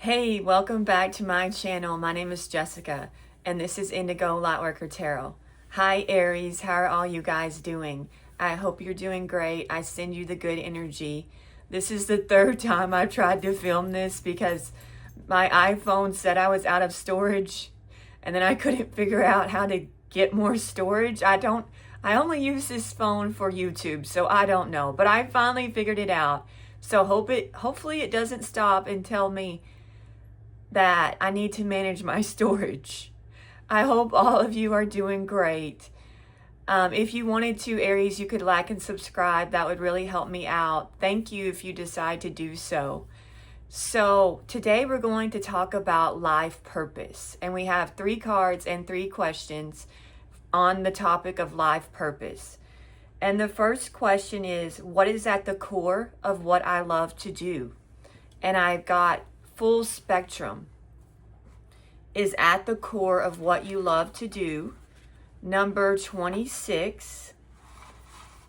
Hey, welcome back to my channel. My name is Jessica, and this is Indigo Lightworker Tarot. Hi, Aries. How are all you guys doing? I hope you're doing great. I send you the good energy. This is the third time I've tried to film this because my iPhone said I was out of storage, and then I couldn't figure out how to get more storage. I only use this phone for YouTube, so I don't know. But I finally figured it out. So hopefully it doesn't stop and tell me that I need to manage my storage. I hope all of you are doing great. If you wanted to, Aries, you could like and subscribe. That would really help me out. Thank you if you decide to do so. So today we're going to talk about life purpose. And we have 3 cards and 3 questions on the topic of life purpose. And the first question is, what is at the core of what I love to do? And I've got full spectrum is at the core of what you love to do. Number 26.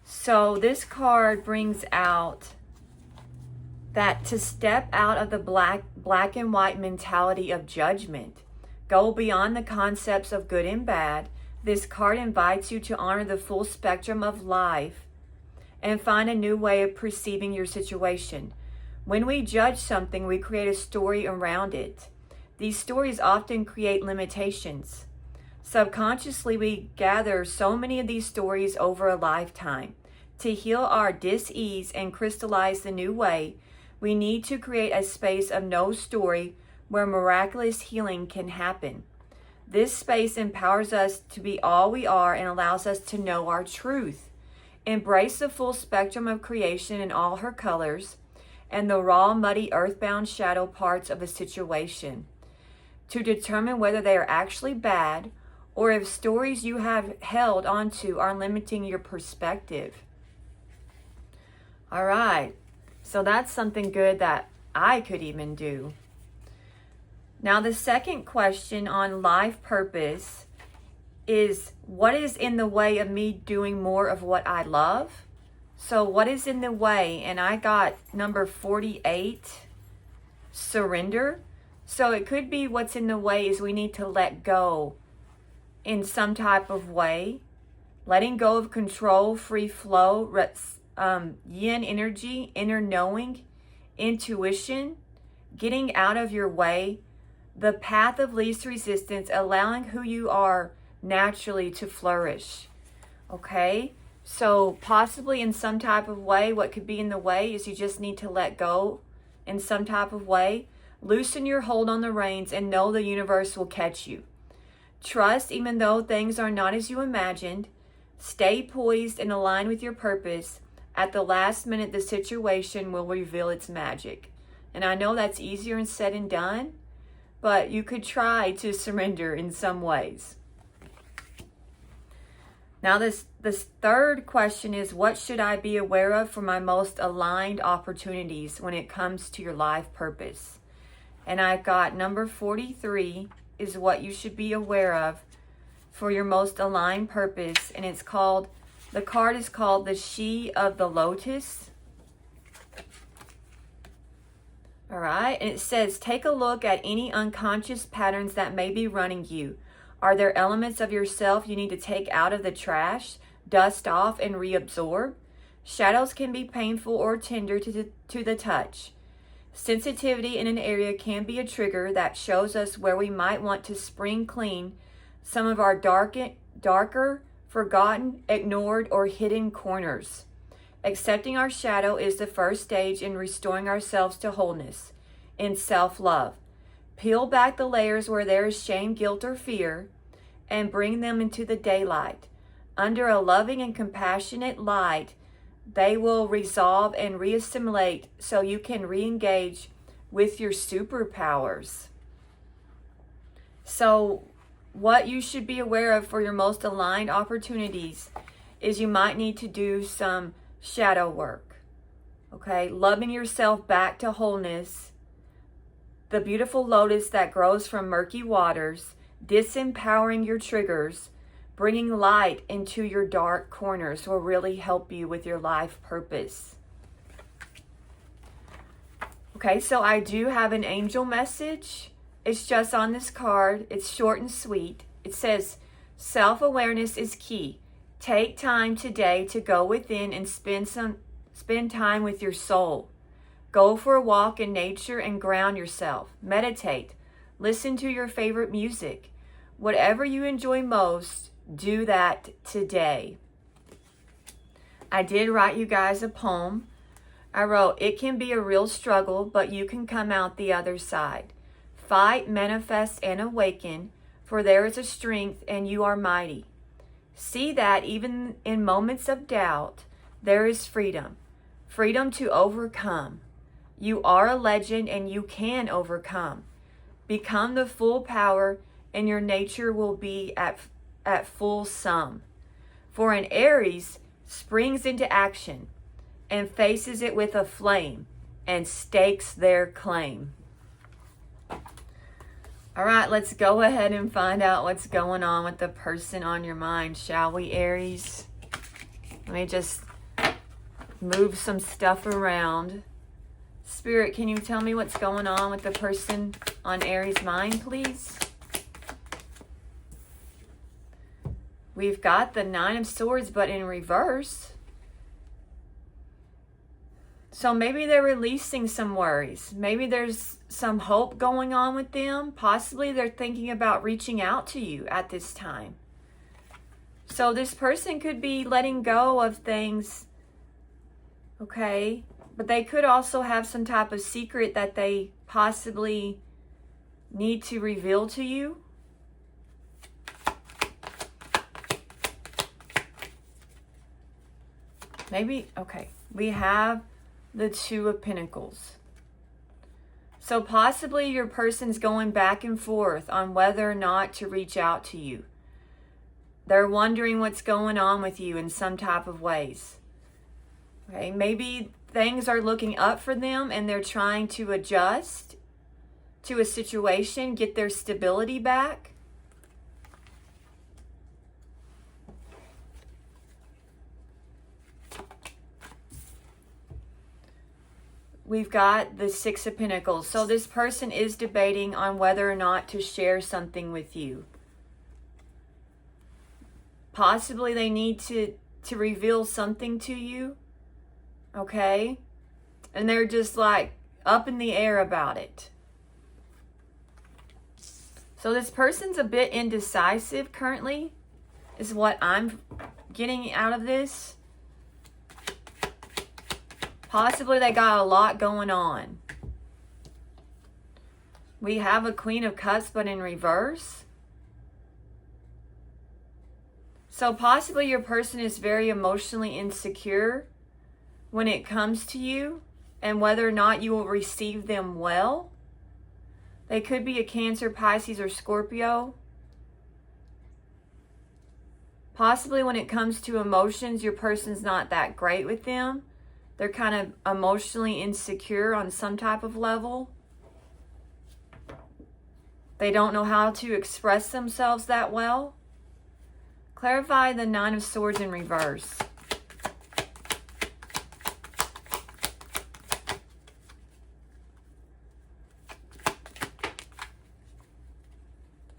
So this card brings out that to step out of the black and white mentality of judgment, go beyond the concepts of good and bad. This card invites you to honor the full spectrum of life and find a new way of perceiving your situation. When we judge something, we create a story around it. These stories often create limitations. Subconsciously, we gather so many of these stories over a lifetime. To heal our dis-ease and crystallize the new way, we need to create a space of no story where miraculous healing can happen. This space empowers us to be all we are and allows us to know our truth. Embrace the full spectrum of creation in all her colors and the raw, muddy, earthbound shadow parts of a situation to determine whether they are actually bad or if stories you have held onto are limiting your perspective. All right, so that's something good that I could even do. Now, the second question on life purpose is, what is in the way of me doing more of what I love? So what is in the way? And I got number 48, surrender. So it could be what's in the way is we need to let go in some type of way. Letting go of control, free flow, yin energy, inner knowing, intuition, getting out of your way, the path of least resistance, allowing who you are naturally to flourish. Okay? So possibly in some type of way, what could be in the way is you just need to let go in some type of way. Loosen your hold on the reins and know the universe will catch you. Trust even though things are not as you imagined. Stay poised and align with your purpose. At the last minute, the situation will reveal its magic. And I know that's easier said than done, but you could try to surrender in some ways. Now this third question is, what should I be aware of for my most aligned opportunities when it comes to your life purpose? And I've got number 43 is what you should be aware of for your most aligned purpose. And it's called, the card is called the She of the Lotus. All right. And it says, take a look at any unconscious patterns that may be running you. Are there elements of yourself you need to take out of the trash, dust off, and reabsorb? Shadows can be painful or tender to the touch. Sensitivity in an area can be a trigger that shows us where we might want to spring clean some of our darker, forgotten, ignored, or hidden corners. Accepting our shadow is the first stage in restoring ourselves to wholeness, in self-love. Peel back the layers where there is shame, guilt, or fear, and bring them into the daylight. Under a loving and compassionate light, they will resolve and reassimilate so you can re-engage with your superpowers. So what you should be aware of for your most aligned opportunities is you might need to do some shadow work. Okay, loving yourself back to wholeness. The beautiful lotus that grows from murky waters, disempowering your triggers, bringing light into your dark corners will really help you with your life purpose. Okay, so I do have an angel message. It's just on this card. It's short and sweet. It says, self-awareness is key. Take time today to go within and spend time with your soul. Go for a walk in nature and ground yourself. Meditate. Listen to your favorite music. Whatever you enjoy most, do that today. I did write you guys a poem. I wrote, it can be a real struggle, but you can come out the other side. Fight, manifest, and awaken, for there is a strength and you are mighty. See that even in moments of doubt, there is freedom. Freedom to overcome. You are a legend and you can overcome. Become the full power and your nature will be at full sum. For an Aries springs into action and faces it with a flame and stakes their claim. All right, let's go ahead and find out what's going on with the person on your mind, shall we, Aries? Let me just move some stuff around. Spirit, can you tell me what's going on with the person on Aries' mind, please? We've got the Nine of Swords, but in reverse. So maybe they're releasing some worries. Maybe there's some hope going on with them. Possibly they're thinking about reaching out to you at this time. So this person could be letting go of things, okay? But they could also have some type of secret that they possibly need to reveal to you. Maybe, okay, we have the Two of Pentacles. So possibly your person's going back and forth on whether or not to reach out to you. They're wondering what's going on with you in some type of ways. Okay, maybe things are looking up for them and they're trying to adjust to a situation, get their stability back. We've got the Six of Pentacles. So this person is debating on whether or not to share something with you. Possibly they need to reveal something to you. Okay? And they're just like up in the air about it. So this person's a bit indecisive currently, is what I'm getting out of this. Possibly they got a lot going on. We have a Queen of Cups, but in reverse. So possibly your person is very emotionally insecure when it comes to you and whether or not you will receive them well. They could be a Cancer, Pisces, or Scorpio. Possibly when it comes to emotions, your person's not that great with them. They're kind of emotionally insecure on some type of level. They don't know how to express themselves that well. Clarify the Nine of Swords in reverse.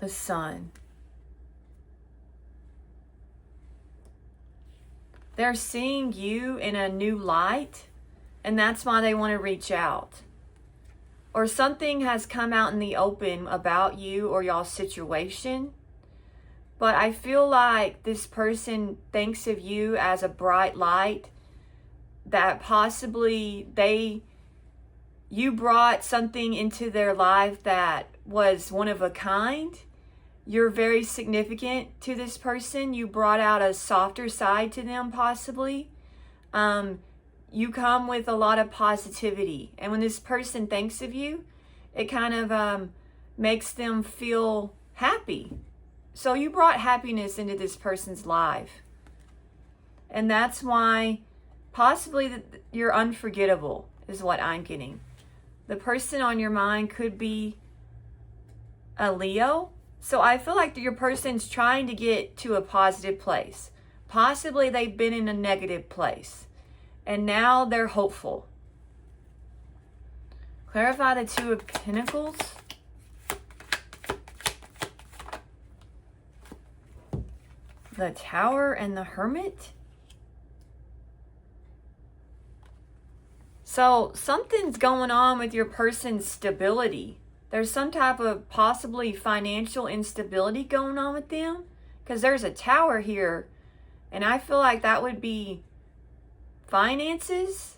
The Sun. They're seeing you in a new light, and that's why they want to reach out. Or something has come out in the open about you or y'all's situation. But I feel like this person thinks of you as a bright light, that possibly you brought something into their life that was one of a kind. You're very significant to this person. You brought out a softer side to them, possibly. You come with a lot of positivity. And when this person thinks of you, it kind of makes them feel happy. So you brought happiness into this person's life. And that's why possibly you're unforgettable, is what I'm getting. The person on your mind could be a Leo. So I feel like your person's trying to get to a positive place. Possibly they've been in a negative place. And now they're hopeful. Clarify the Two of Pentacles. The Tower and the Hermit. So something's going on with your person's stability. There's some type of possibly financial instability going on with them, because there's a Tower here, and I feel like that would be finances.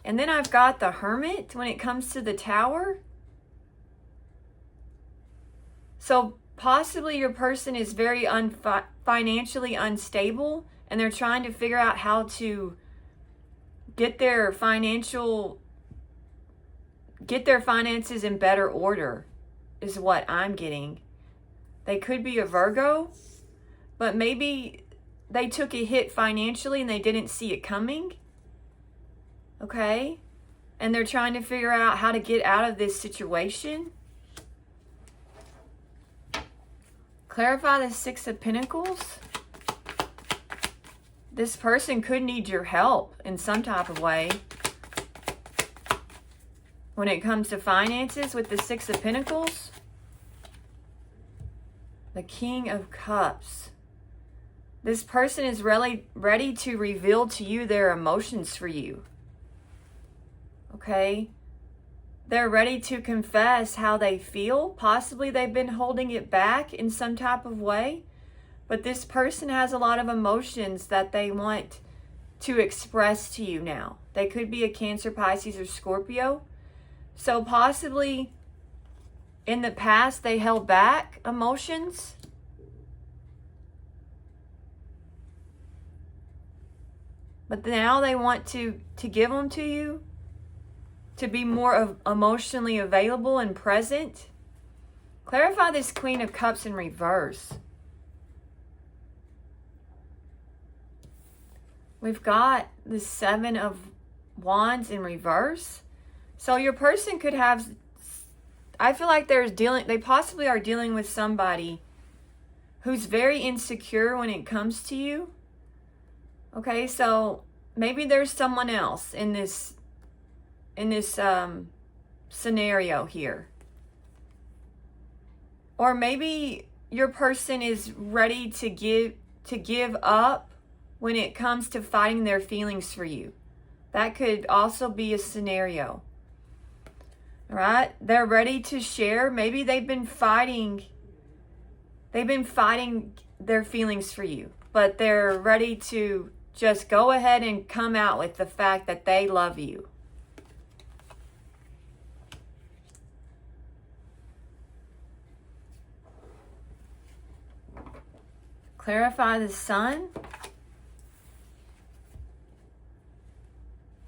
And then I've got the Hermit when it comes to the Tower. So possibly your person is very financially unstable, and they're trying to figure out how to get their finances in better order, is what I'm getting. They could be a Virgo, but maybe they took a hit financially and they didn't see it coming. Okay? And they're trying to figure out how to get out of this situation. Clarify the Six of Pentacles. This person could need your help in some type of way. When it comes to finances with the Six of Pentacles. The King of Cups. This person is really ready to reveal to you their emotions for you. Okay? They're ready to confess how they feel. Possibly they've been holding it back in some type of way. But this person has a lot of emotions that they want to express to you now. They could be a Cancer, Pisces, or Scorpio. So possibly in the past they held back emotions. But now they want to give them to you. To be more emotionally available and present. Clarify this Queen of Cups in reverse. We've got the Seven of Wands in reverse. So your person could have, I feel like they possibly are dealing with somebody who's very insecure when it comes to you. Okay, so maybe there's someone else in this scenario here. Or maybe your person is ready to give up when it comes to fighting their feelings for you. That could also be a scenario. All right? They're ready to share. Maybe they've been fighting their feelings for you, but they're ready to just go ahead and come out with the fact that they love you. Clarify the Sun.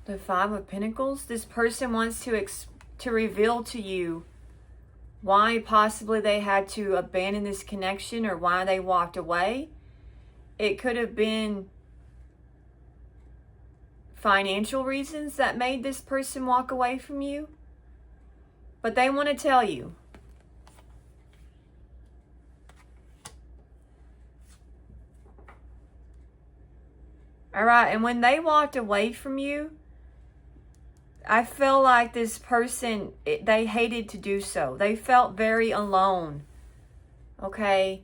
The Five of Pentacles. This person wants to reveal to you why possibly they had to abandon this connection or why they walked away. It could have been financial reasons that made this person walk away from you. But they want to tell you. All right, and when they walked away from you, I feel like this person, they hated to do so. They felt very alone, okay?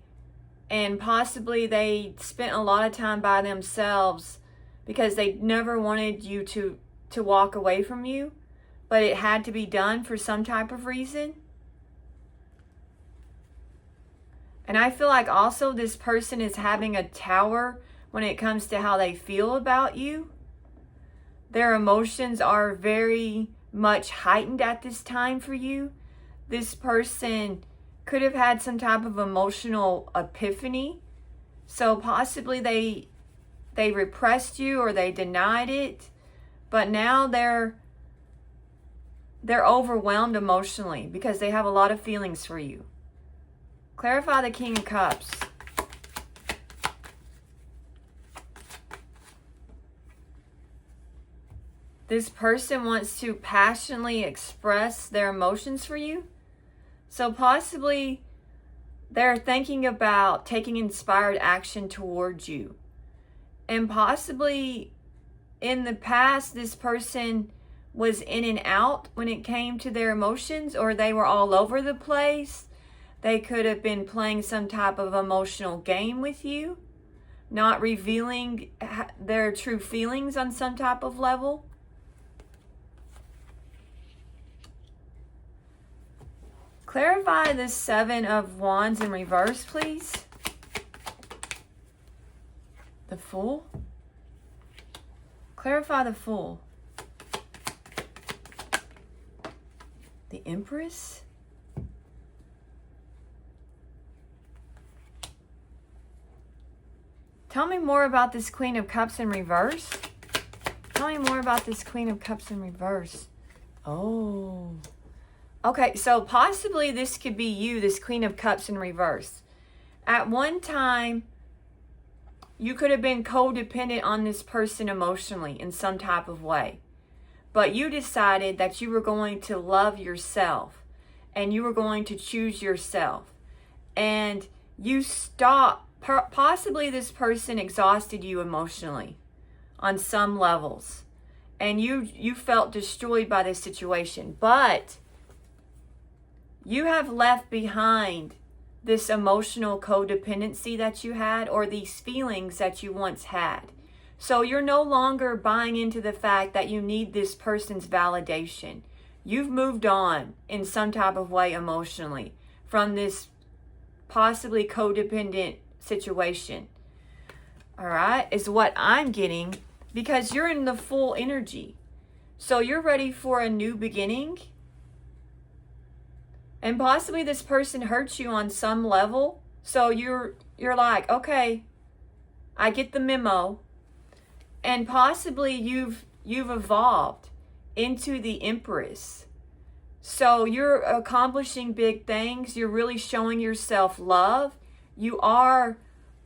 And possibly they spent a lot of time by themselves because they never wanted you to walk away from you, but it had to be done for some type of reason. And I feel like also this person is having a Tower when it comes to how they feel about you. Their emotions are very much heightened at this time for you. This person could have had some type of emotional epiphany. So possibly they repressed you or they denied it. But now they're overwhelmed emotionally because they have a lot of feelings for you. Clarify the King of Cups. This person wants to passionately express their emotions for you. So possibly they're thinking about taking inspired action towards you. And possibly in the past, this person was in and out when it came to their emotions, or they were all over the place. They could have been playing some type of emotional game with you, not revealing their true feelings on some type of level. Clarify the Seven of Wands in reverse, please. The Fool. Clarify the Fool. The Empress. Tell me more about this Queen of Cups in reverse. Tell me more about this Queen of Cups in reverse. Oh. Okay, so possibly this could be you, this Queen of Cups in reverse. At one time, you could have been codependent on this person emotionally in some type of way. But you decided that you were going to love yourself and you were going to choose yourself. And you stopped. Possibly this person exhausted you emotionally on some levels. And you felt destroyed by this situation. But you have left behind this emotional codependency that you had, or these feelings that you once had. So you're no longer buying into the fact that you need this person's validation. You've moved on in some type of way emotionally from this possibly codependent situation. All right, is what I'm getting, because you're in the full energy. So you're ready for a new beginning. And possibly this person hurts you on some level. So you're like, okay, I get the memo. And possibly you've evolved into the Empress. So you're accomplishing big things. You're really showing yourself love. You are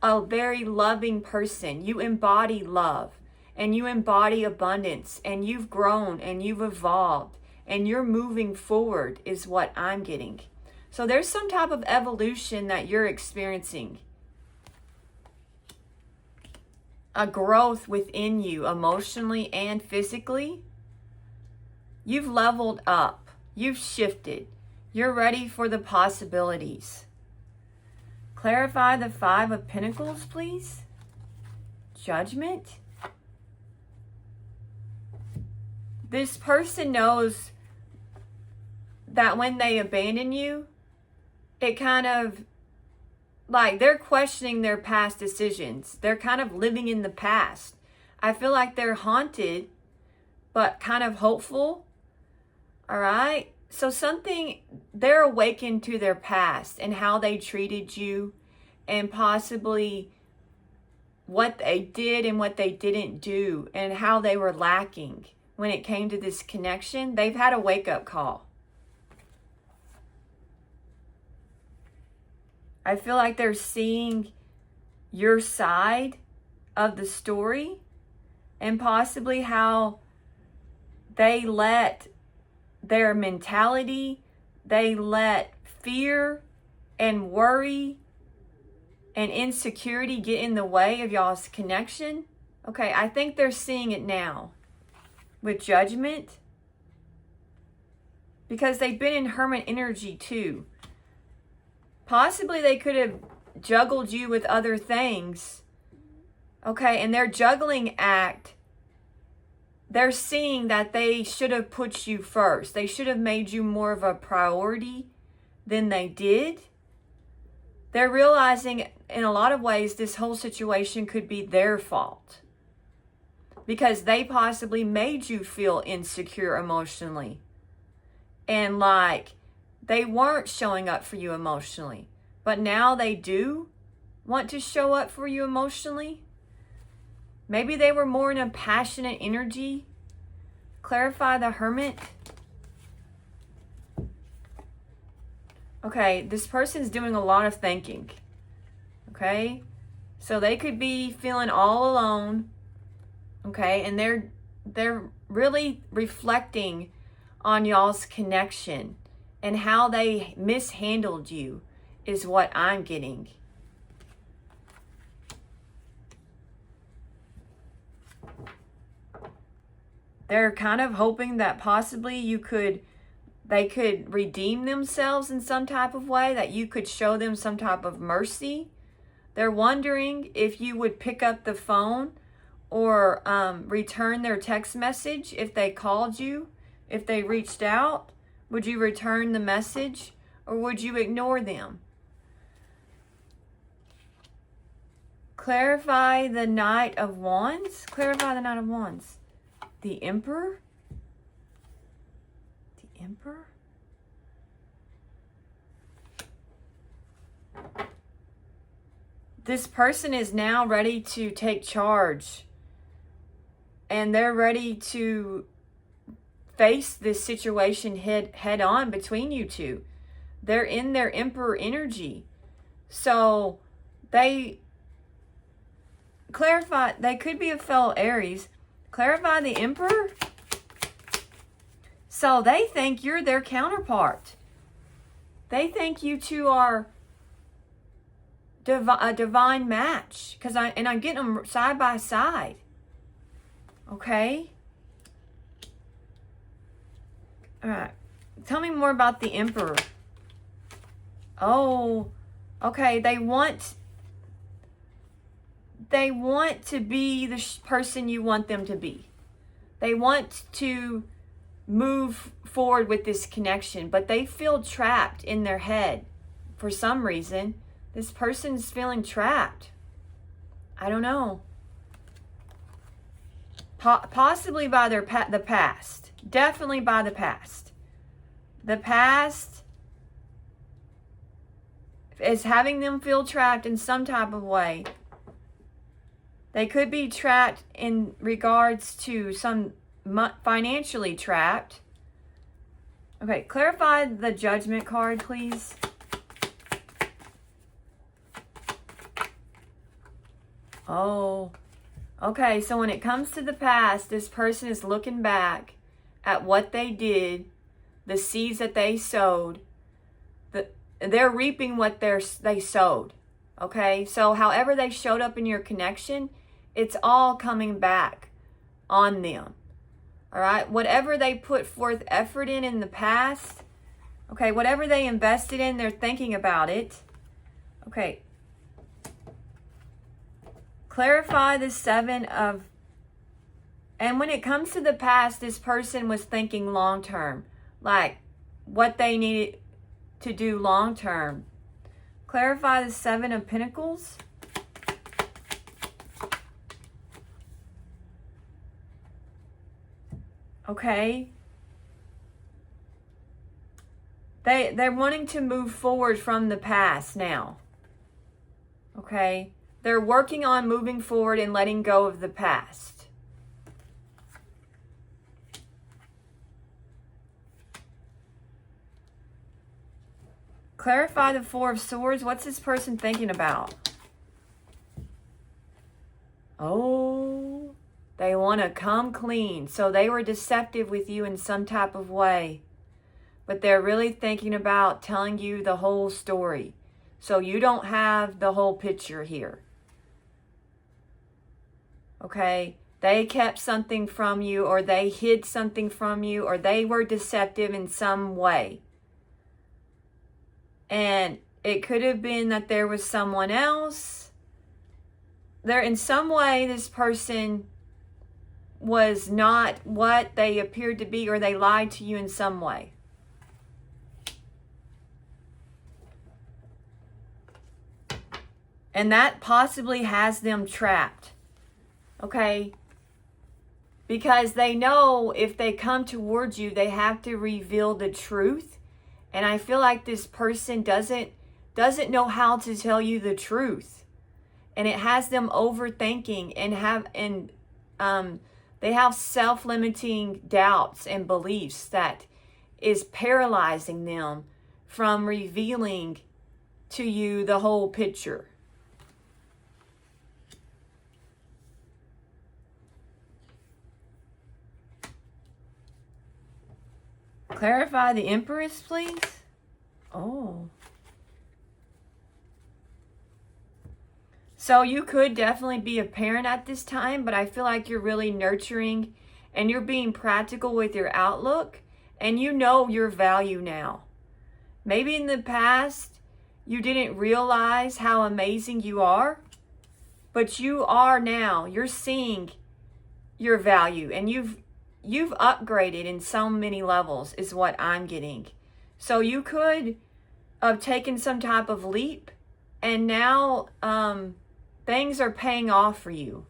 a very loving person. You embody love and you embody abundance, and you've grown and you've evolved and you're moving forward is what I'm getting. So there's some type of evolution that you're experiencing. A growth within you emotionally and physically. You've leveled up. You've shifted. You're ready for the possibilities. Clarify the Five of Pentacles, please. Judgment. This person knows that when they abandon you, it kind of like they're questioning their past decisions. They're kind of living in the past. I feel like they're haunted, but kind of hopeful. All right. So they're awakened to their past and how they treated you, and possibly what they did and what they didn't do, and how they were lacking when it came to this connection. They've had a wake-up call. I feel like they're seeing your side of the story, and possibly how they let their mentality, they let fear and worry and insecurity get in the way of y'all's connection. Okay, I think they're seeing it now with Judgment, because they've been in Hermit energy too. Possibly they could have juggled you with other things. Okay, and their juggling act, they're seeing that they should have put you first. They should have made you more of a priority than they did. They're realizing in a lot of ways this whole situation could be their fault, because they possibly made you feel insecure emotionally. And like they weren't showing up for you emotionally, but now they do want to show up for you emotionally. Maybe they were more in a passionate energy. Clarify the Hermit. Okay, this person's doing a lot of thinking. Okay, so they could be feeling all alone. Okay, and they're really reflecting on y'all's connection and how they mishandled you is what I'm getting. They're kind of hoping that possibly they could redeem themselves in some type of way, that you could show them some type of mercy. They're wondering if you would pick up the phone or return their text message if they called you, if they reached out. Would you return the message or would you ignore them? Clarify the Knight of Wands. Clarify the Knight of Wands. The Emperor. The Emperor. This person is now ready to take charge. And they're ready to face this situation head on between you two. They're in their Emperor energy. So they clarify, they could be a fellow Aries. Clarify the Emperor. So they think you're their counterpart. They think you two are a divine match. I'm getting them side by side. Okay? All right. Tell me more about the Emperor. Oh, okay. They want to be the person you want them to be. They want to move forward with this connection, but they feel trapped in their head for some reason. This person's feeling trapped. I don't know. Possibly by the past. Definitely by the past. The past is having them feel trapped in some type of way. They could be trapped in regards to some financially trapped. Okay, clarify the Judgment card, please. Oh, okay. So when it comes to the past, this person is looking back at what they did, the seeds that they sowed. They're reaping what they sowed. Okay, so however they showed up in your connection, it's all coming back on them. All right, whatever they put forth effort in the past, okay, whatever they invested in, they're thinking about it. Okay. Clarify the and when it comes to the past, this person was thinking long term, like what they needed to do long term. Clarify the Seven of Pentacles. Okay. They're wanting to move forward from the past now. Okay. They're working on moving forward and letting go of the past. Clarify the Four of Swords. What's this person thinking about? Oh, they want to come clean. So they were deceptive with you in some type of way. But they're really thinking about telling you the whole story. So you don't have the whole picture here. Okay? They kept something from you, or they hid something from you, or they were deceptive in some way. And it could have been that there was someone else. There, in some way, this person was not what they appeared to be, or they lied to you in some way. And that possibly has them trapped. Okay? Because they know if they come towards you, they have to reveal the truth. And I feel like this person doesn't know how to tell you the truth. And it has them overthinking and they have self-limiting doubts and beliefs that is paralyzing them from revealing to you the whole picture. Clarify the Empress, please. Oh. So you could definitely be a parent at this time, but I feel like you're really nurturing and you're being practical with your outlook, and you know your value now. Maybe in the past, you didn't realize how amazing you are, but you are now. You're seeing your value, and you've upgraded in so many levels is what I'm getting. So you could have taken some type of leap, and now things are paying off for you.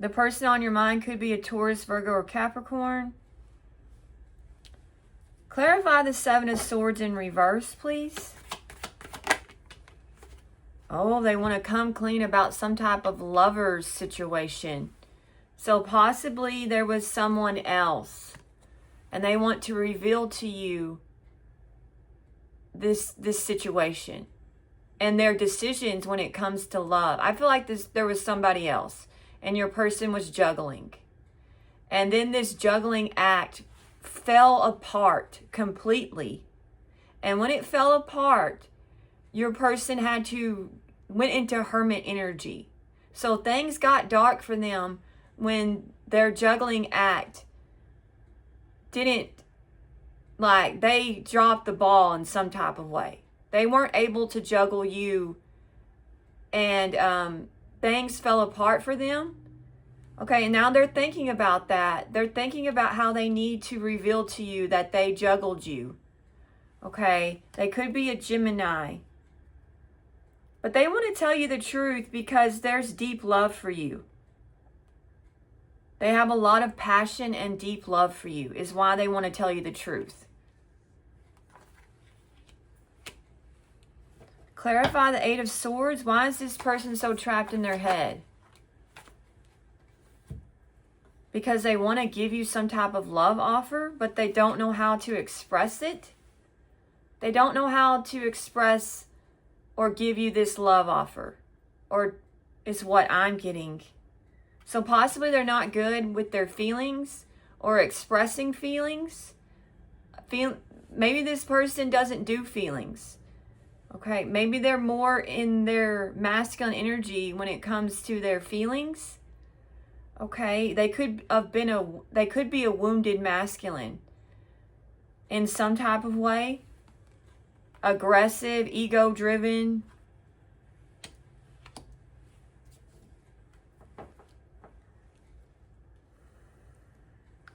The person on your mind could be a Taurus, Virgo, or Capricorn. Clarify the Seven of Swords in reverse, please. Oh, they want to come clean about some type of lover's situation. So possibly there was someone else, and they want to reveal to you this situation and their decisions when it comes to love. I feel like there was somebody else, and your person was juggling. And then this juggling act fell apart completely. And when it fell apart, your person went into hermit energy. So things got dark for them when their juggling act they dropped the ball in some type of way. They weren't able to juggle you, and things fell apart for them. Okay, and now they're thinking about that. They're thinking about how they need to reveal to you that they juggled you. Okay, they could be a Gemini. But they want to tell you the truth because there's deep love for you. They have a lot of passion and deep love for you is why they want to tell you the truth. Clarify the Eight of Swords. Why is this person so trapped in their head? Because they want to give you some type of love offer, but they don't know how to express it. They don't know how to express or give you this love offer, or is what I'm getting. So possibly they're not good with their feelings or expressing feelings. Maybe this person doesn't do feelings. Okay, maybe they're more in their masculine energy when it comes to their feelings. Okay, they could be a wounded masculine in some type of way. Aggressive, ego-driven.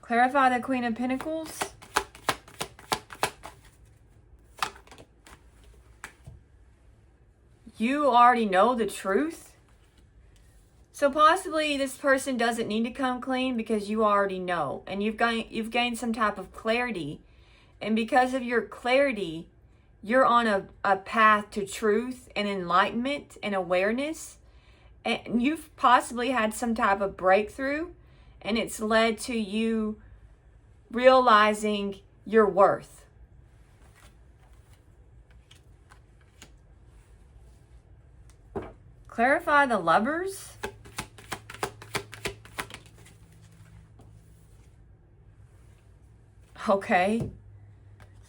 Clarify the Queen of Pentacles. You already know the truth. So possibly this person doesn't need to come clean because you already know. And you've gained some type of clarity. And because of your clarity, you're on a path to truth and enlightenment and awareness. And you've possibly had some type of breakthrough. And it's led to you realizing your worth. Clarify the Lovers. Okay.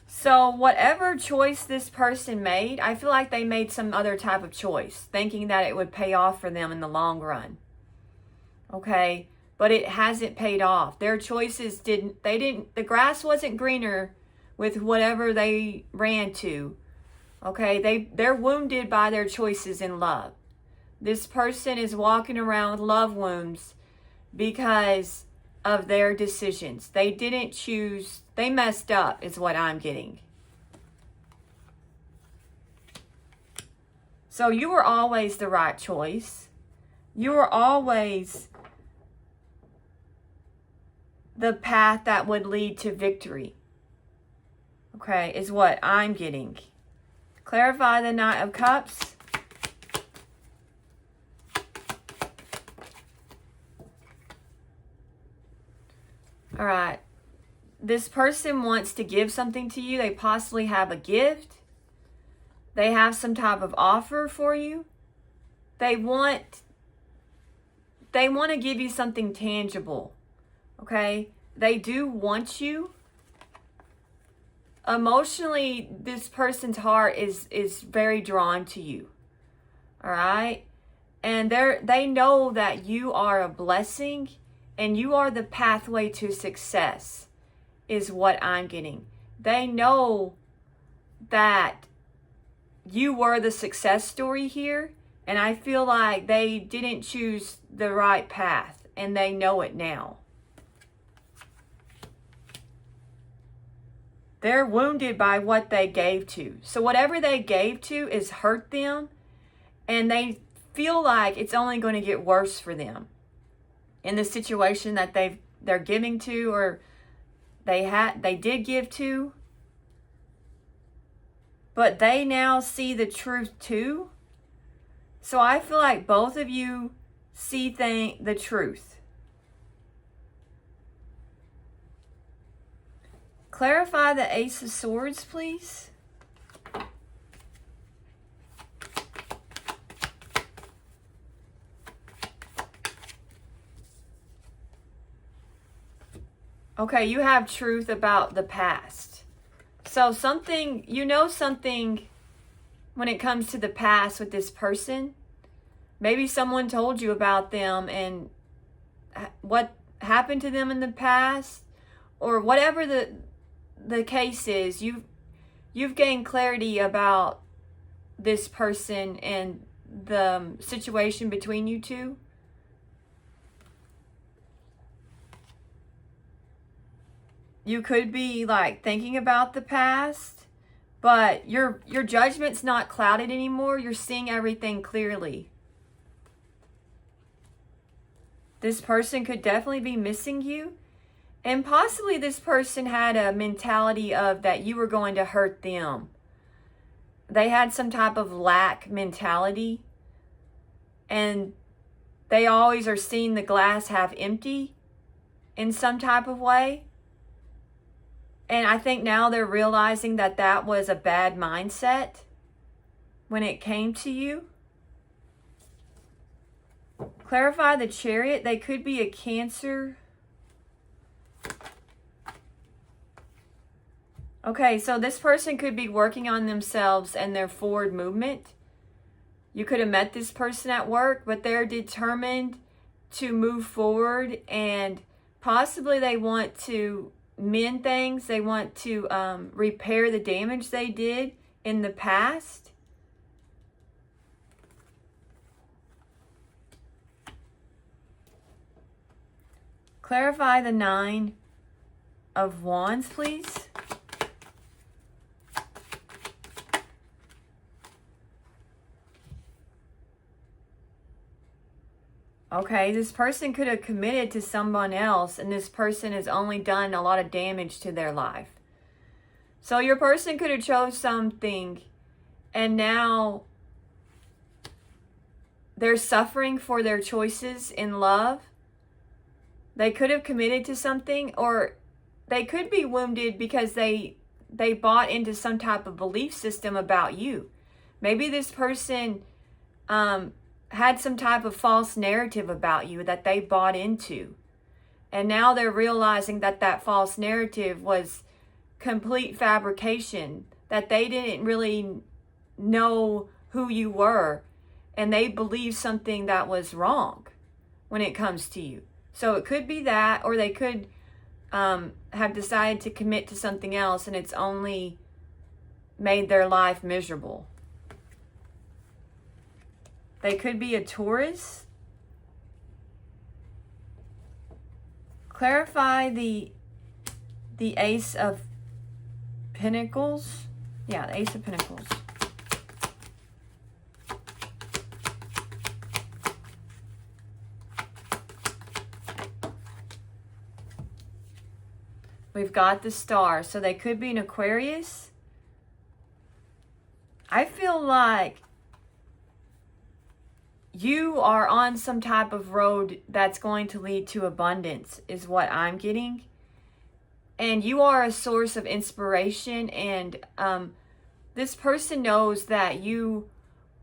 So whatever choice this person made, I feel like they made some other type of choice, thinking that it would pay off for them in the long run. Okay. But it hasn't paid off. Their choices the grass wasn't greener with whatever they ran to. Okay. They're wounded by their choices in love. This person is walking around with love wounds because of their decisions. They didn't choose, they messed up is what I'm getting. So you were always the right choice. You were always the path that would lead to victory. Okay, is what I'm getting. Clarify the Knight of Cups. All right. This person wants to give something to you. They possibly have a gift. They have some type of offer for you. They want to give you something tangible. Okay? They do want you. Emotionally, this person's heart is very drawn to you. All right. And they know that you are a blessing and you are the pathway to success is what I'm getting. They know that you were the success story here. And I feel like they didn't choose the right path and they know it now. They're wounded by what they gave to. So whatever they gave to is hurt them. And they feel like it's only going to get worse for them in the situation that they're giving to, or they did give to, but they now see the truth too. So I feel like both of you see the truth. Clarify the Ace of Swords, please. Okay, you have truth about the past. So something when it comes to the past with this person. Maybe someone told you about them and what happened to them in the past, or whatever the case is. You've gained clarity about this person and the situation between you two. You could be like thinking about the past, but your judgment's not clouded anymore. You're seeing everything clearly. This person could definitely be missing you. And possibly this person had a mentality of that you were going to hurt them. They had some type of lack mentality. And they always are seeing the glass half empty in some type of way. And I think now they're realizing that that was a bad mindset when it came to you. Clarify the Chariot. They could be a Cancer. Okay, so this person could be working on themselves and their forward movement. You could have met this person at work, but they're determined to move forward, and possibly they want to mend things. They want to repair the damage they did in the past. Clarify the Nine of Wands, please. Okay, this person could have committed to someone else, and this person has only done a lot of damage to their life. So your person could have chose something, and now they're suffering for their choices in love. They could have committed to something, or they could be wounded because they bought into some type of belief system about you. Maybe this person had some type of false narrative about you that they bought into. And now they're realizing that that false narrative was complete fabrication, that they didn't really know who you were, and they believed something that was wrong when it comes to you. So it could be that, or they could have decided to commit to something else, and it's only made their life miserable. They could be a Taurus. Clarify the Ace of Pentacles. Yeah, the Ace of Pentacles. We've got the Star. So they could be an Aquarius. I feel like you are on some type of road that's going to lead to abundance, is what I'm getting. And you are a source of inspiration. And this person knows that you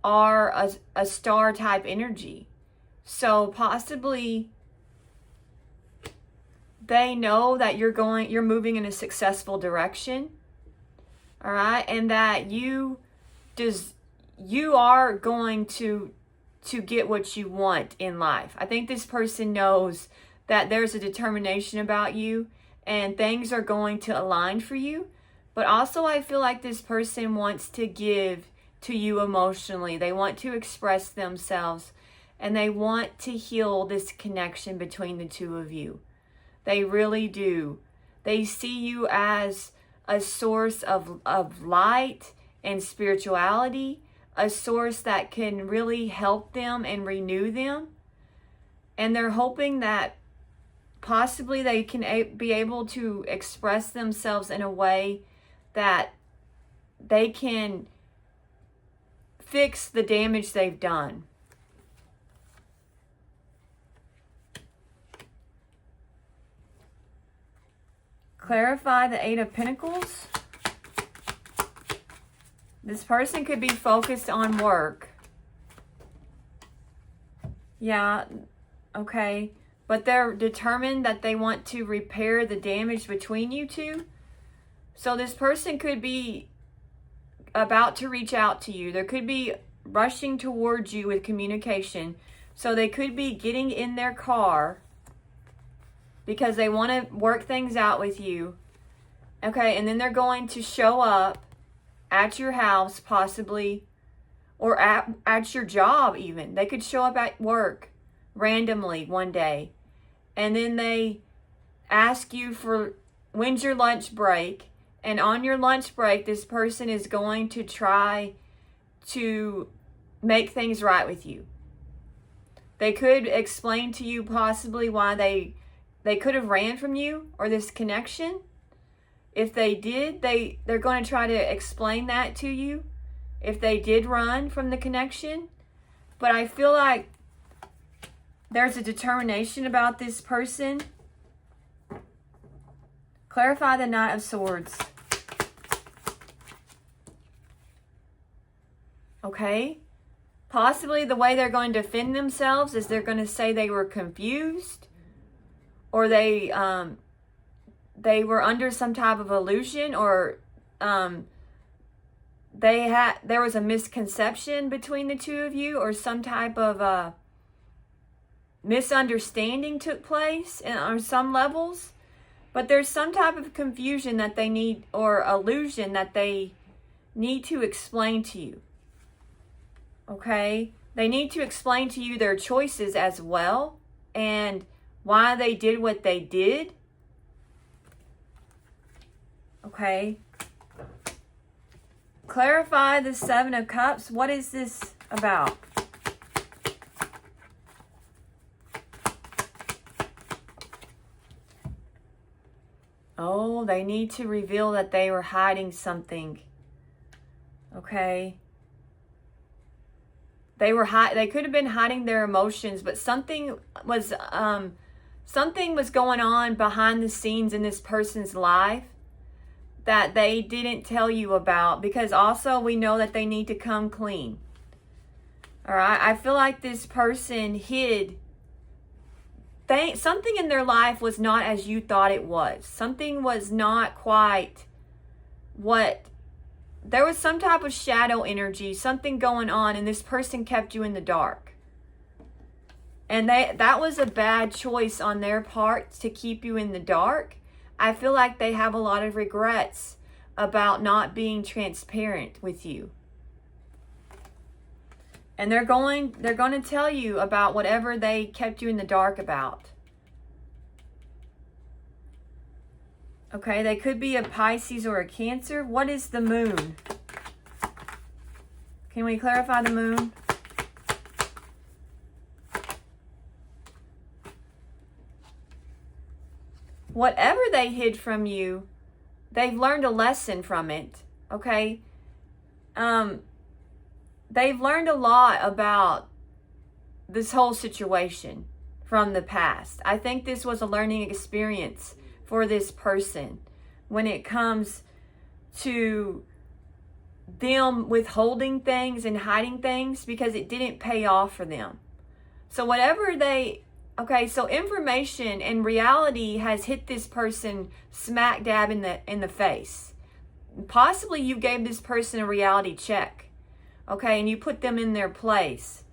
are a star type energy. So possibly they know that you're moving in a successful direction. All right. And that you are going to get what you want in life. I think this person knows that there's a determination about you and things are going to align for you. But also I feel like this person wants to give to you emotionally. They want to express themselves and they want to heal this connection between the two of you. They really do. They see you as a source of light and spirituality, a source that can really help them and renew them. And they're hoping that possibly they can be able to express themselves in a way that they can fix the damage they've done. Clarify the Eight of Pentacles. This person could be focused on work. Yeah, okay. But they're determined that they want to repair the damage between you two. So this person could be about to reach out to you. There could be rushing towards you with communication. So they could be getting in their car because they want to work things out with you. Okay, and then they're going to show up at your house possibly, or at your job even. They could show up at work randomly one day. And then they ask you for, when's your lunch break? And on your lunch break, this person is going to try to make things right with you. They could explain to you possibly why they could have ran from you or this connection. If they did, they're going to try to explain that to you if they did run from the connection. But I feel like there's a determination about this person. Clarify the Knight of Swords. Okay? Possibly the way they're going to defend themselves is they're going to say they were confused, or they were under some type of illusion, or there was a misconception between the two of you, or some type of misunderstanding took place on some levels. But there's some type of confusion that they need, or illusion that they need to explain to you. Okay? They need to explain to you their choices as well, and why they did what they did. Okay? Clarify the Seven of Cups. What is this about? Oh, they need to reveal that they were hiding something. Okay? They could have been hiding their emotions, but something was going on behind the scenes in this person's life that they didn't tell you about, because also we know that they need to come clean. All right? I feel like this person hid something in their life was not as you thought it was. Something was not quite what... There was some type of shadow energy, something going on, and this person kept you in the dark. And that was a bad choice on their part to keep you in the dark. I feel like they have a lot of regrets about not being transparent with you. And they're going to tell you about whatever they kept you in the dark about. Okay, they could be a Pisces or a Cancer. What is the Moon? Can we clarify the Moon? Whatever they hid from you, they've learned a lesson from it. Okay? They've learned a lot about this whole situation from the past. I think this was a learning experience for this person when it comes to them withholding things and hiding things, because it didn't pay off for them. So whatever so information and reality has hit this person smack dab in the face. Possibly you gave this person a reality check. okay, and you put them in their place.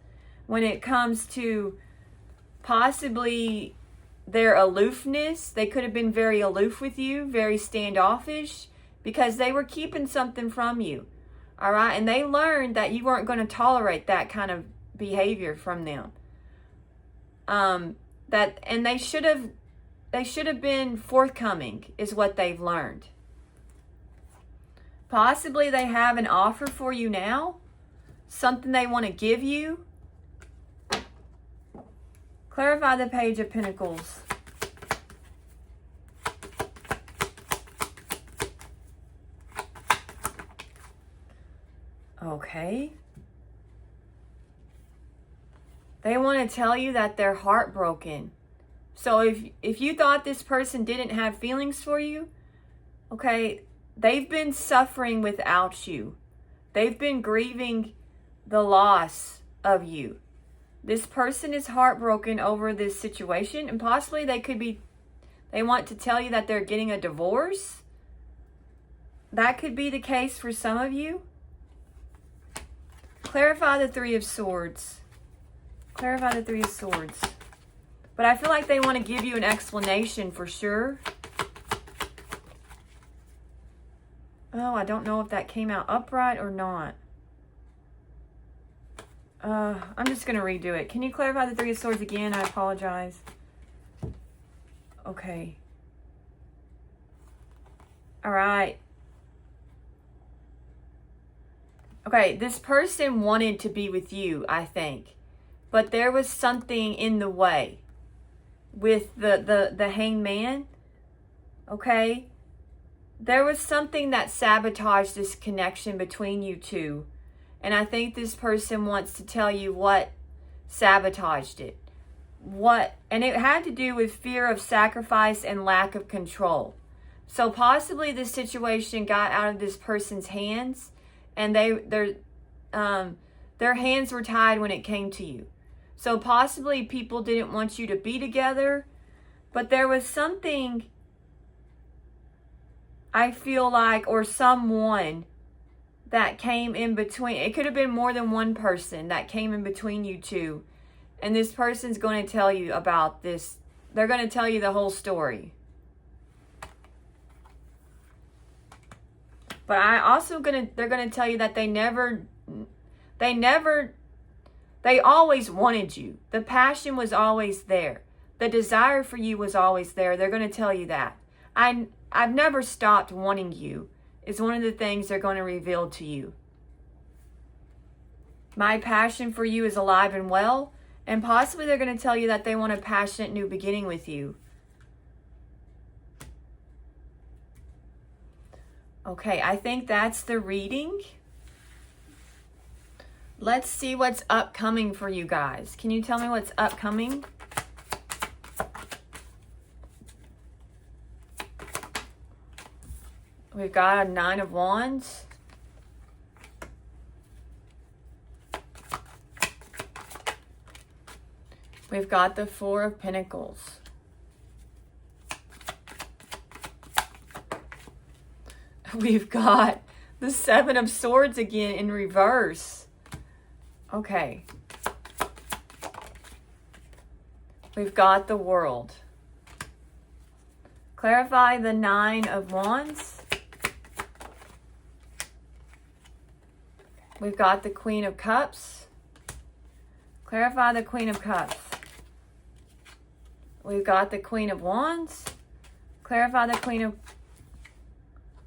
When it comes to possibly their aloofness, they could have been very aloof with you, very standoffish, because they were keeping something from you. All right, and they learned that you weren't going to tolerate that kind of behavior from them. And they should have been forthcoming, is what they've learned. Possibly they have an offer for you now, something they want to give you. Clarify the Page of Pentacles. Okay. They want to tell you that they're heartbroken. So if you thought this person didn't have feelings for you, okay, they've been suffering without you. They've been grieving the loss of you. This person is heartbroken over this situation, and possibly they want to tell you that they're getting a divorce. That could be the case for some of you. Clarify the Three of Swords. Clarify the Three of Swords. But I feel like they want to give you an explanation for sure. Oh, I don't know if that came out upright or not. I'm just going to redo it. Can you clarify the Three of Swords again? I apologize. Okay. All right. Okay, this person wanted to be with you, I think. But there was something in the way with the Hanged Man. Okay? There was something that sabotaged this connection between you two. And I think this person wants to tell you what sabotaged it. And it had to do with fear of sacrifice and lack of control. So possibly this situation got out of this person's hands, and their hands were tied when it came to you. So possibly people didn't want you to be together, but there was something, I feel like, or someone that came in between. It could have been more than one person that came in between you two. And this person's going to tell you about this. They're going to tell you the whole story. But they're going to tell you that they always wanted you. The passion was always there. The desire for you was always there. They're going to tell you that. I've never stopped wanting you is one of the things they're going to reveal to you. My passion for you is alive and well. And possibly they're going to tell you that they want a passionate new beginning with you. Okay, I think that's the reading. Let's see what's upcoming for you guys. Can you tell me what's upcoming? We've got a Nine of Wands. We've got the Four of Pentacles. We've got the Seven of Swords again in reverse. Okay. We've got the World. Clarify the Nine of Wands. We've got the Queen of Cups. Clarify the Queen of Cups. We've got the Queen of Wands. Clarify the Queen of...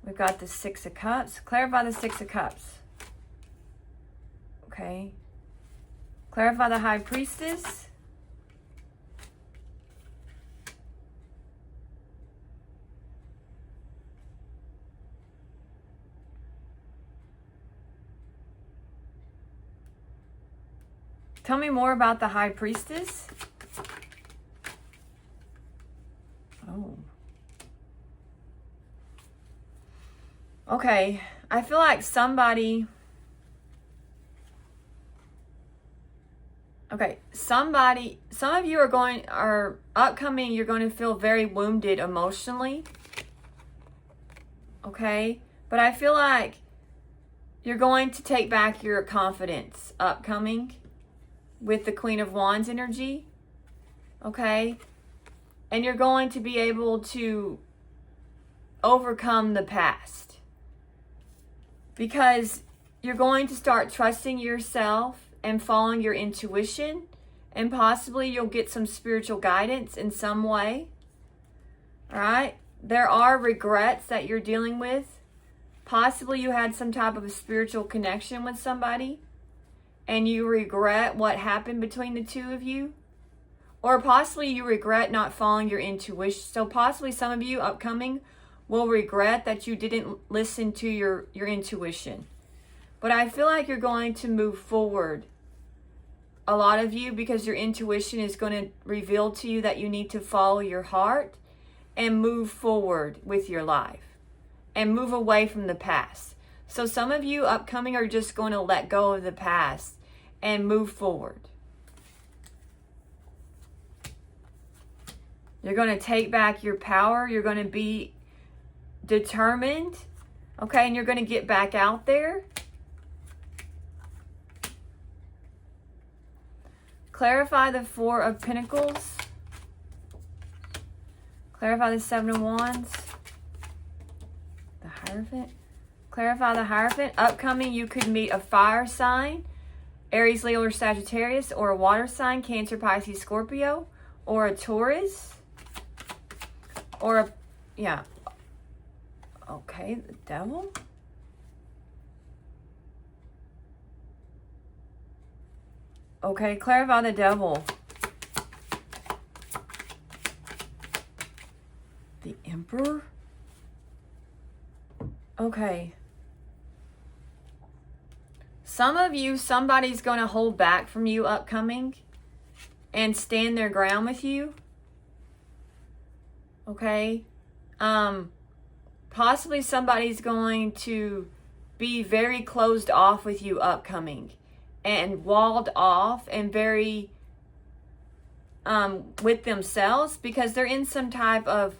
We've got the Six of Cups. Clarify the Six of Cups. Okay. Clarify the High Priestess. Tell me more about the High Priestess. Oh. Okay. I feel like somebody... Okay, some of you are upcoming, you're going to feel very wounded emotionally. Okay? But I feel like You're going to take back your confidence upcoming with the Queen of Wands energy. Okay? And you're going to be able to overcome the past. Because you're going to start trusting yourself and following your intuition. And possibly you'll get some spiritual guidance in some way. All right? There are regrets that you're dealing with. Possibly you had some type of a spiritual connection with somebody and you regret what happened between the two of you. Or possibly you regret not following your intuition. So possibly some of you upcoming will regret that you didn't listen to your intuition. But I feel like you're going to move forward, a lot of you, because your intuition is going to reveal to you that you need to follow your heart and move forward with your life and move away from the past. So some of you upcoming are just going to let go of the past and move forward. You're going to take back your power. You're going to be determined. Okay, and you're going to get back out there. Clarify the Four of Pentacles. Clarify the Seven of Wands. The Hierophant. Clarify the Hierophant. Upcoming, you could meet a fire sign, Aries, Leo, or Sagittarius, or a water sign, Cancer, Pisces, Scorpio, or a Taurus, or a, yeah. Okay, the Devil. Okay, clarify the Devil. The Emperor. Okay. Some of you, somebody's going to hold back from you upcoming and stand their ground with you. Okay. Possibly somebody's going to be very closed off with you upcoming and walled off and very with themselves because they're in some type of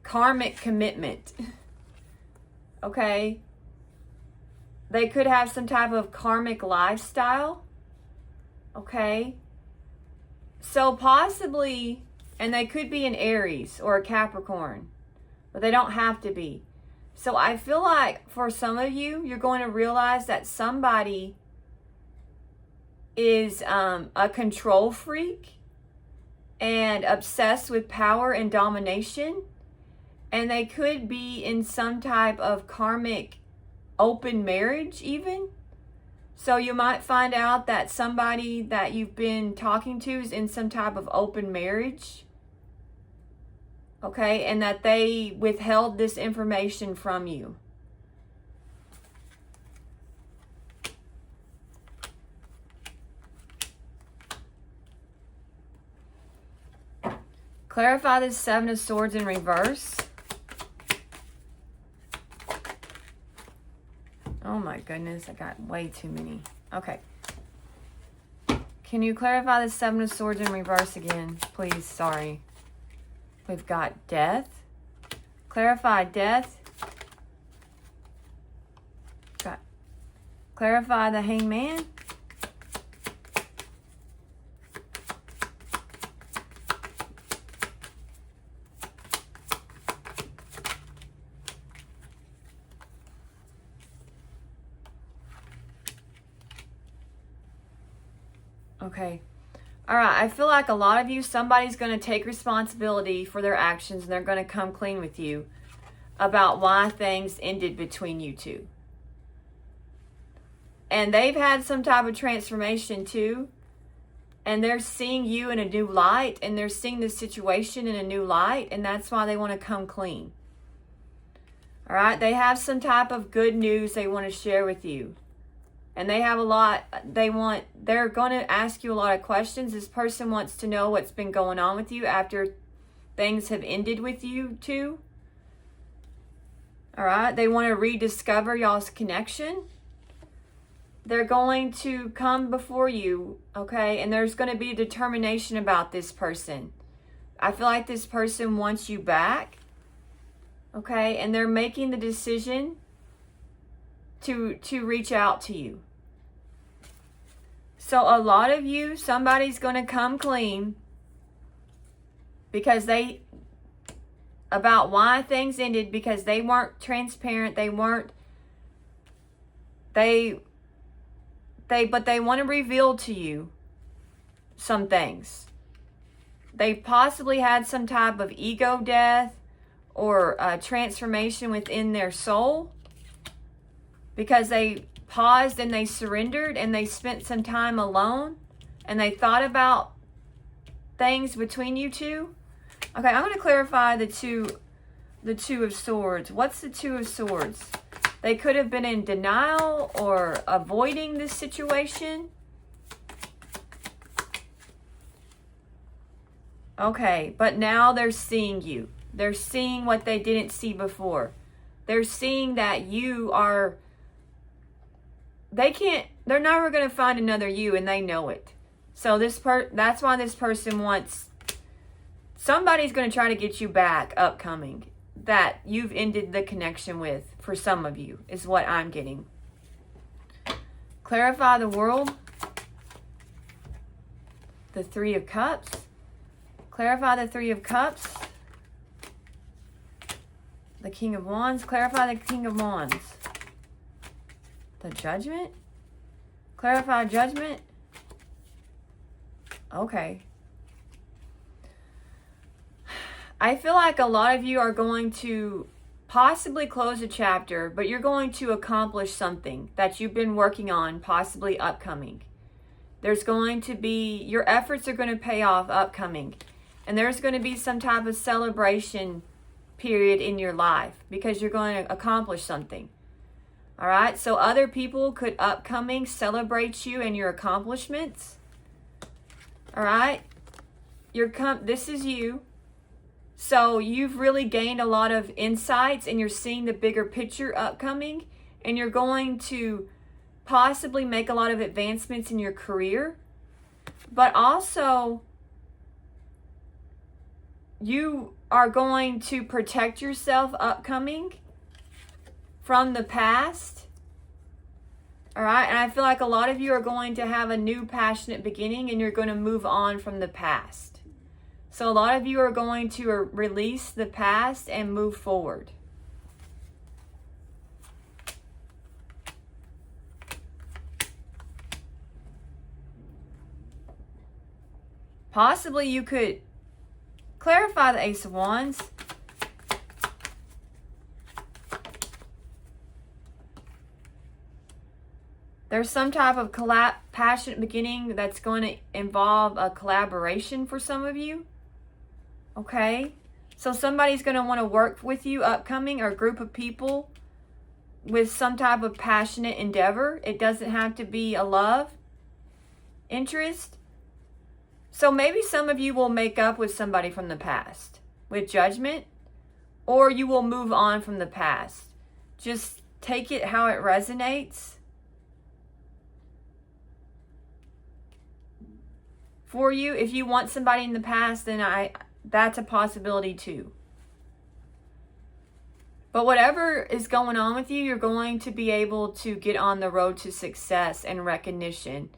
karmic commitment. Okay? They could have some type of karmic lifestyle. Okay? So possibly, and they could be an Aries or a Capricorn, but they don't have to be. So I feel like for some of you, you're going to realize that somebody is a control freak and obsessed with power and domination. And they could be in some type of karmic open marriage even. So you might find out that somebody that you've been talking to is in some type of open marriage. Okay, and that they withheld this information from you. Clarify the Seven of Swords in reverse. Oh my goodness, I got way too many. Okay. Can you clarify the Seven of Swords in reverse again, please? Sorry. We've got Death. Clarify Death. Got clarify the Hangman. Okay. All right. I feel like a lot of you, somebody's going to take responsibility for their actions and they're going to come clean with you about why things ended between you two. And they've had some type of transformation too. And they're seeing you in a new light and they're seeing the situation in a new light. And that's why they want to come clean. All right. They have some type of good news they want to share with you. And they have a lot, they're going to ask you a lot of questions. This person wants to know what's been going on with you after things have ended with you too. All right. They want to rediscover y'all's connection. They're going to come before you. Okay. And there's going to be determination about this person. I feel like this person wants you back. Okay. And they're making the decision to reach out to you. So a lot of you, somebody's going to come clean because about why things ended, because they weren't transparent. But they want to reveal to you some things. They possibly had some type of ego death or a transformation within their soul, because they paused and they surrendered and they spent some time alone and they thought about things between you two. Okay, I'm going to clarify the two of Swords. What's the Two of Swords? They could have been in denial or avoiding this situation. Okay, but now they're seeing you. They're seeing what they didn't see before. They're seeing that you are... They're never going to find another you, and they know it. So that's why this person wants... Somebody's going to try to get you back upcoming, that you've ended the connection with, for some of you, is what I'm getting. Clarify the World. The Three of Cups. Clarify the Three of Cups. The King of Wands. Clarify the King of Wands. The Judgment. Clarify Judgment. Okay. I feel like a lot of you are going to possibly close a chapter, but you're going to accomplish something that you've been working on, possibly upcoming. There's going to be, your efforts are going to pay off upcoming. And there's going to be some type of celebration period in your life because you're going to accomplish something. All right? So other people could upcoming celebrate you and your accomplishments. All right? This is you. So you've really gained a lot of insights and you're seeing the bigger picture upcoming, and you're going to possibly make a lot of advancements in your career. But also, you are going to protect yourself upcoming from the past. All right? And I feel like a lot of you are going to have a new passionate beginning, and you're going to move on from the past. So a lot of you are going to release the past and move forward. Possibly you could clarify the Ace of Wands. There's some type of passionate beginning that's going to involve a collaboration for some of you. Okay? So somebody's going to want to work with you upcoming, or a group of people with some type of passionate endeavor. It doesn't have to be a love interest. So maybe some of you will make up with somebody from the past with Judgment, or you will move on from the past. Just take it how it resonates for you. If you want somebody in the past, then that's a possibility too. But whatever is going on with you, you're going to be able to get on the road to success and recognition.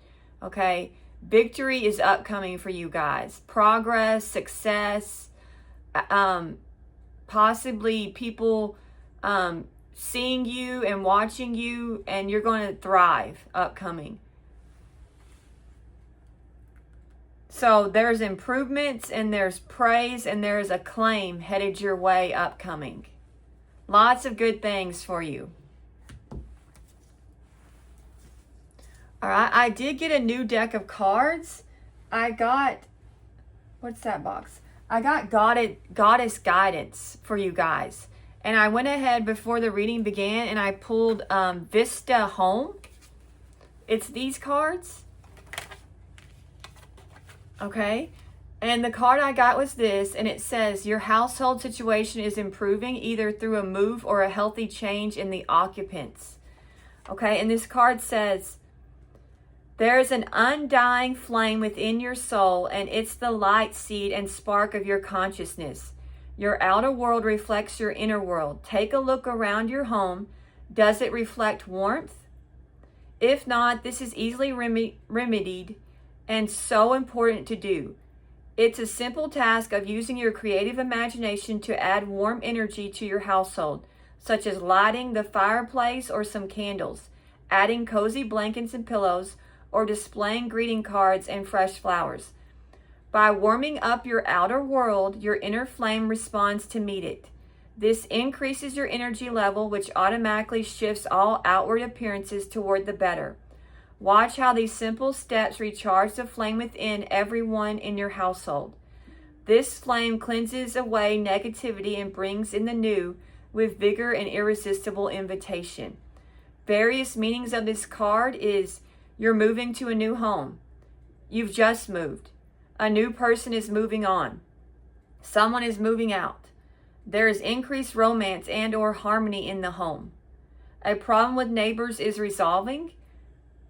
Okay? Victory is upcoming for you guys. Progress, success, possibly people seeing you and watching you, and you're going to thrive upcoming. So there's improvements, and there's praise, and there's acclaim headed your way upcoming. Lots of good things for you. All right, I did get a new deck of cards. I got, what's that box? I got Goddess Guidance for you guys. And I went ahead before the reading began and I pulled Vista Home. It's these cards. Okay, and the card I got was this, and it says, your household situation is improving either through a move or a healthy change in the occupants. Okay, and this card says, there is an undying flame within your soul, and it's the light seed and spark of your consciousness. Your outer world reflects your inner world. Take a look around your home. Does it reflect warmth? If not, this is easily remedied and so important to do. It's a simple task of using your creative imagination to add warm energy to your household, such as lighting the fireplace or some candles, adding cozy blankets and pillows, or displaying greeting cards and fresh flowers. By warming up your outer world, your inner flame responds to meet it. This increases your energy level, which automatically shifts all outward appearances toward the better. Watch how these simple steps recharge the flame within everyone in your household. This flame cleanses away negativity and brings in the new with vigor and irresistible invitation. Various meanings of this card is you're moving to a new home. You've just moved. A new person is moving on. Someone is moving out. There is increased romance and or harmony in the home. A problem with neighbors is resolving.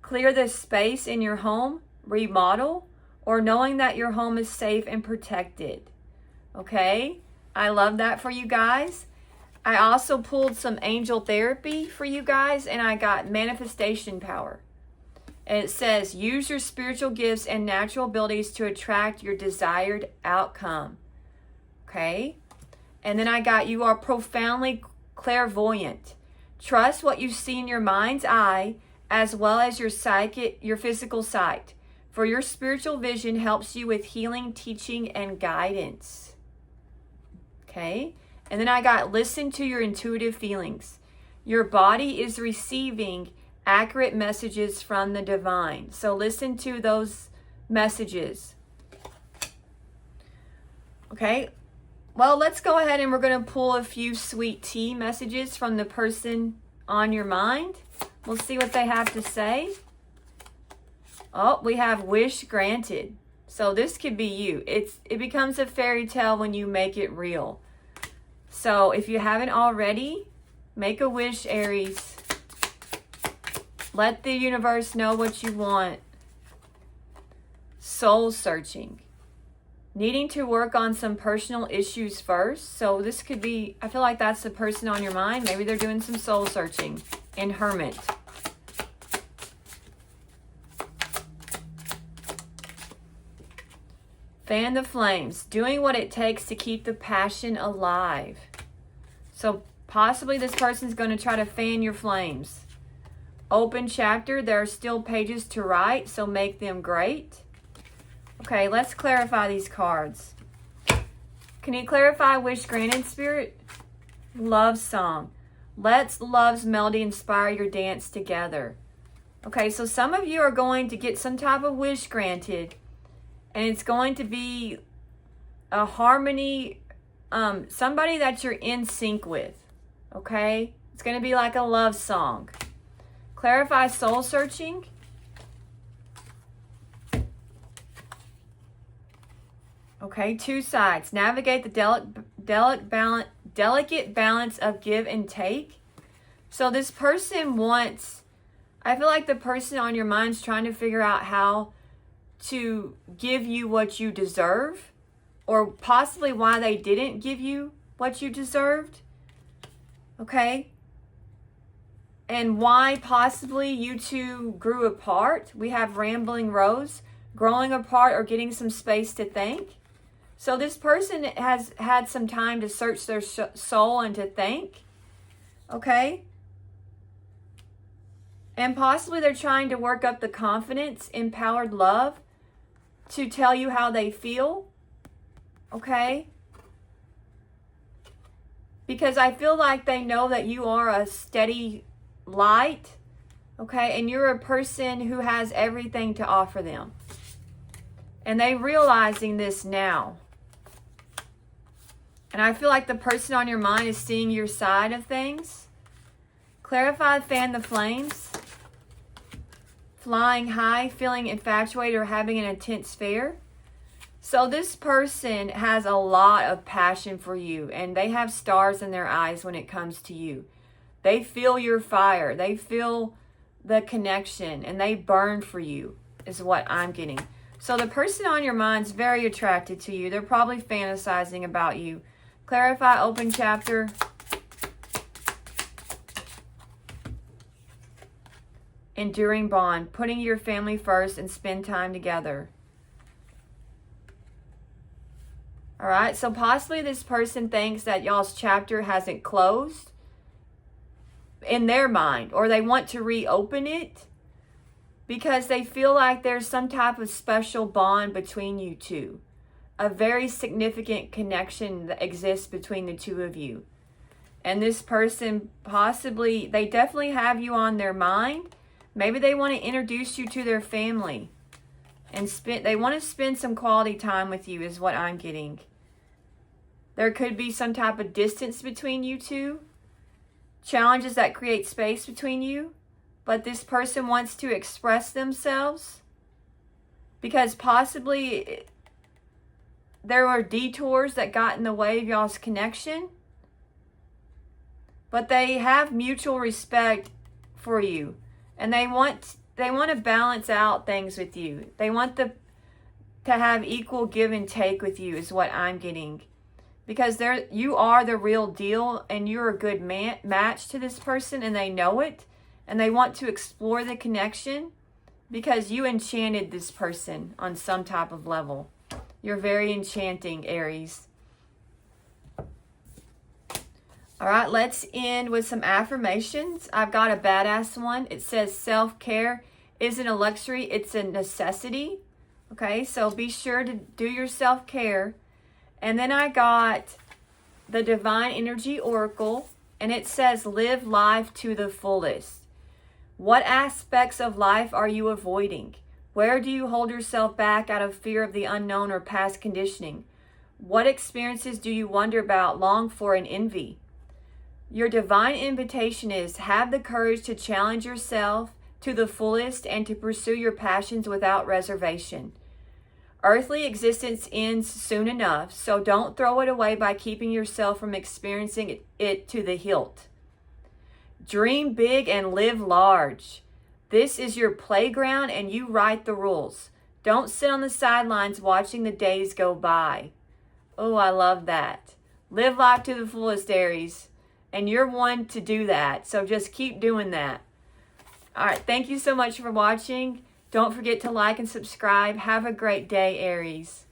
Clear the space in your home, remodel, or knowing that your home is safe and protected. Okay? I love that for you guys. I also pulled some angel therapy for you guys, and I got manifestation power. And it says, use your spiritual gifts and natural abilities to attract your desired outcome. Okay? And then I got, you are profoundly clairvoyant. Trust what you see in your mind's eye as well as your physical sight. For your spiritual vision helps you with healing, teaching, and guidance. Okay? And then I got, listen to your intuitive feelings. Your body is receiving accurate messages from the divine. So listen to those messages. Okay? Well, let's go ahead and we're going to pull a few sweet tea messages from the person on your mind. We'll see what they have to say. Oh, we have wish granted. So this could be you. It becomes a fairy tale when you make it real. So if you haven't already, make a wish, Aries. Let the universe know what you want. Soul searching. Needing to work on some personal issues first. So this could be, I feel like that's the person on your mind. Maybe they're doing some soul searching. And Hermit. Fan the flames. Doing what it takes to keep the passion alive. So possibly this person's going to try to fan your flames. Open chapter. There are still pages to write, so make them great. Okay, let's clarify these cards. Can you clarify wish granted, Spirit? Love song. Let love's melody inspire your dance together. Okay, so some of you are going to get some type of wish granted, and it's going to be a harmony, somebody that you're in sync with. Okay, it's going to be like a love song. Clarify soul searching. Okay, two sides. Navigate the delicate balance of give and take. So this person wants, I feel like the person on your mind's trying to figure out how to give you what you deserve, or possibly why they didn't give you what you deserved. Okay? And why possibly you two grew apart. We have Rambling Rose, growing apart or getting some space to think. So this person has had some time to search their soul and to think. Okay? And possibly they're trying to work up the confidence, empowered love to tell you how they feel. Okay? Because I feel like they know that you are a steady light. Okay? And you're a person who has everything to offer them. And they're realizing this now. And I feel like the person on your mind is seeing your side of things. Clarify, fan the flames. Flying high, feeling infatuated or having an intense fear. So this person has a lot of passion for you, and they have stars in their eyes when it comes to you. They feel your fire. They feel the connection, and they burn for you, is what I'm getting. So the person on your mind is very attracted to you. They're probably fantasizing about you. Clarify, open chapter. enduring bond, putting your family first and spend time together. All right, so possibly this person thinks that y'all's chapter hasn't closed in their mind, or they want to reopen it because they feel like there's some type of special bond between you two. A very significant connection that exists between the two of you. And this person possibly, they definitely have you on their mind. Maybe they want to introduce you to their family. And they want to spend some quality time with you is what I'm getting. There could be some type of distance between you two. Challenges that create space between you. But this person wants to express themselves. Because possibly there were detours that got in the way of y'all's connection. But they have mutual respect for you. And they want to balance out things with you. They want to have equal give and take with you is what I'm getting. Because you are the real deal and you're a good match to this person and they know it. And they want to explore the connection because you enchanted this person on some type of level. You're very enchanting, Aries. All right, let's end with some affirmations. I've got a badass one. It says self-care isn't a luxury, it's a necessity. Okay, so be sure to do your self-care. And then I got the Divine Energy Oracle, and it says live life to the fullest. What aspects of life are you avoiding? Where do you hold yourself back out of fear of the unknown or past conditioning? What experiences do you wonder about, long for, and envy? Your divine invitation is have the courage to challenge yourself to the fullest and to pursue your passions without reservation. Earthly existence ends soon enough, so don't throw it away by keeping yourself from experiencing it to the hilt. Dream big and live large. This is your playground and you write the rules. Don't sit on the sidelines watching the days go by. Oh, I love that. Live life to the fullest, Aries. And you're one to do that, so just keep doing that. All right, thank you so much for watching. Don't forget to like and subscribe. Have a great day, Aries.